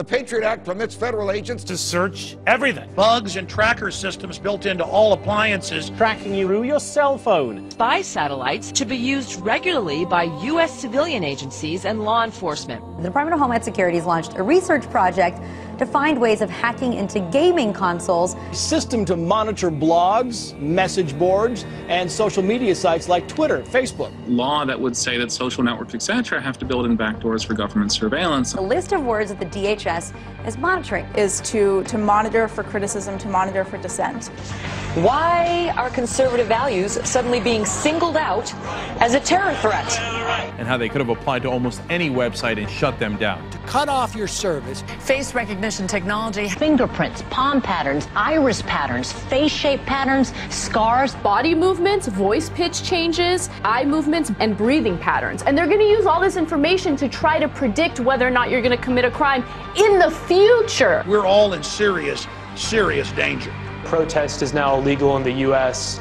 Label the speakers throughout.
Speaker 1: The Patriot Act permits federal agents
Speaker 2: to search everything. Bugs and tracker systems built into all appliances.
Speaker 3: Tracking you through your cell phone.
Speaker 4: Spy satellites to be used regularly by U.S. civilian agencies and law enforcement.
Speaker 5: The Department of Homeland Security has launched a research project to find ways of hacking into gaming consoles.
Speaker 3: A system to monitor blogs, message boards, and social media sites like Twitter, Facebook.
Speaker 6: Law that would say that social networks, etc., have to build in backdoors for government surveillance.
Speaker 5: The list of words that the DHS is monitoring
Speaker 7: is to monitor for criticism, to monitor for dissent.
Speaker 4: Why are conservative values suddenly being singled out as a terror threat?
Speaker 8: And how they could have applied to almost any website and shut them down.
Speaker 3: To cut off your service.
Speaker 4: Face recognition technology.
Speaker 9: Fingerprints, palm patterns, iris patterns, face shape patterns, scars.
Speaker 10: Body movements, voice pitch changes, eye movements, and breathing patterns. And they're going to use all this information to try to predict whether or not you're going to commit a crime in the future.
Speaker 2: We're all in serious danger.
Speaker 11: Protest is now illegal in the U.S.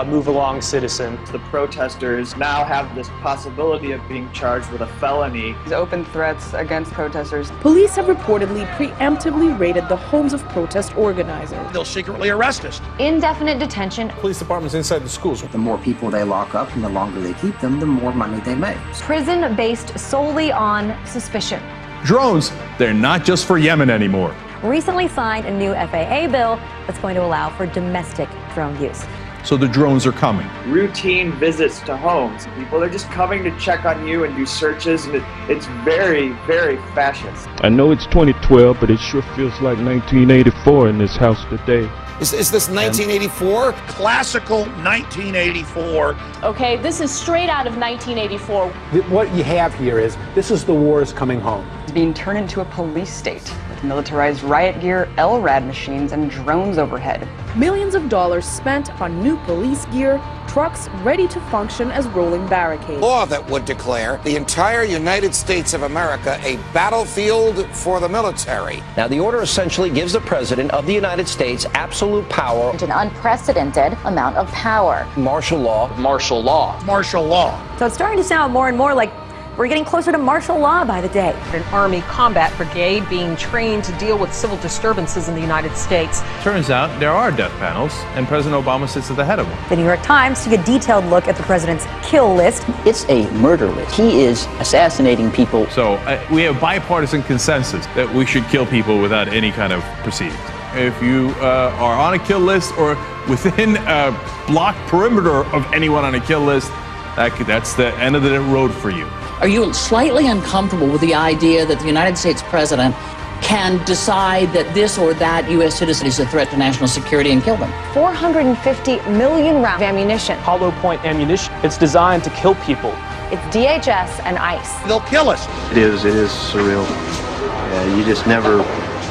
Speaker 11: Move along, citizen.
Speaker 12: The protesters now have this possibility of being charged with a felony.
Speaker 13: These open threats against protesters.
Speaker 14: Police have reportedly preemptively raided the homes of protest organizers.
Speaker 2: They'll secretly arrest us.
Speaker 5: Indefinite detention.
Speaker 8: Police departments inside the schools.
Speaker 15: The more people they lock up and the longer they keep them, the more money they make.
Speaker 5: Prison based solely on suspicion.
Speaker 8: Drones, they're not just for Yemen anymore.
Speaker 5: Recently signed a new FAA bill that's going to allow for domestic drone use.
Speaker 8: So the drones are coming.
Speaker 12: Routine visits to homes. People, they're just coming to check on you and do searches, and it's very, very fascist.
Speaker 16: I know it's 2012, but it sure feels like 1984 in this house today.
Speaker 1: Is this 1984?
Speaker 2: Classical 1984.
Speaker 10: Okay, this is straight out of 1984.
Speaker 3: What you have here is, this is the wars coming home.
Speaker 13: It's being turned into a police state with militarized riot gear, LRAD machines, and drones overhead.
Speaker 14: Millions of dollars spent on new police gear, trucks ready to function as rolling barricades.
Speaker 1: Law that would declare the entire United States of America a battlefield for the military.
Speaker 17: Now, the order essentially gives the President of the United States absolute power.
Speaker 9: An unprecedented amount of power.
Speaker 17: Martial law.
Speaker 6: Martial law.
Speaker 2: Martial law.
Speaker 5: So it's starting to sound more and more like we're getting closer to martial law by the day.
Speaker 4: An Army combat brigade being trained to deal with civil disturbances in the United States.
Speaker 8: Turns out there are death panels, and President Obama sits at the head of them.
Speaker 5: The New York Times took a detailed look at the president's kill list.
Speaker 17: It's a murder list. He is assassinating people.
Speaker 8: So we have bipartisan consensus that we should kill people without any kind of proceedings. If you are on a kill list or within a block perimeter of anyone on a kill list, that's the end of the road for you.
Speaker 9: Are you slightly uncomfortable with the idea that the United States president can decide that this or that U.S. citizen is a threat to national security and kill them?
Speaker 5: 450 million rounds of ammunition.
Speaker 11: Hollow point ammunition. It's designed to kill people.
Speaker 5: It's DHS and ICE.
Speaker 2: They'll kill us.
Speaker 18: It is surreal.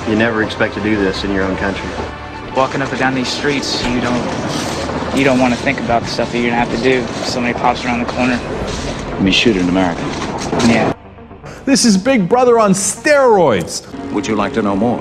Speaker 18: You never expect to do this in your own country.
Speaker 12: Walking up and down these streets, you don't want to think about the stuff that you're going to have to do. Somebody pops around the corner.
Speaker 18: We shoot in America.
Speaker 12: Yeah.
Speaker 8: This is Big Brother on steroids.
Speaker 18: Would you like to know more?